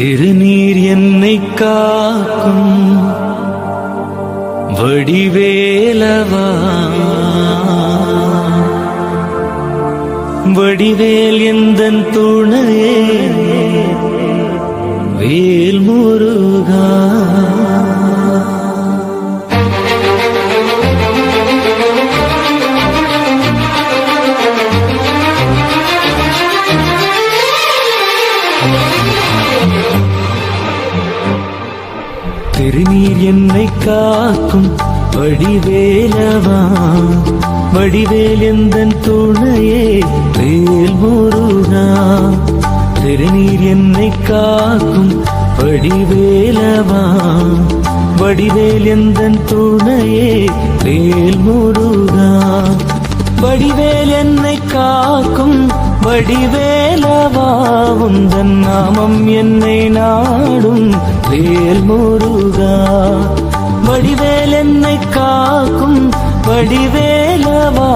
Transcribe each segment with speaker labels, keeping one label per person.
Speaker 1: திருநீர் என்னை காக்கும் வடிவேலவா, வடிவேல் எந்தன் துணையே வேல் முருகா. திருநீர் என்னை காக்கும் வடிவேலவா, வடிவேல் எந்தன் துணையே வேல் முருகா. திருநீர் என்னை காக்கும் வடிவேலவா, வடிவேல் எந்தன் துணையே வேல் முருகா. வடிவேல் என்னை காக்கும் வடிவேலவா, உந்தன் நாமம் என்னை நாடும் வேல் முருகா. வடிவேல் என்னை காக்கும் வடிவேலவா,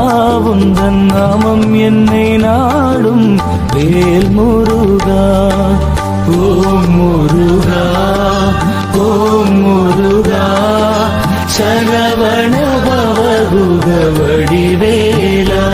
Speaker 1: உந்தன் நாமம் என்னை நாடும் வேல் முருகா. ஓம் முருகா, ஓம் முருகா, சரவண பவகுக வடிவேலா.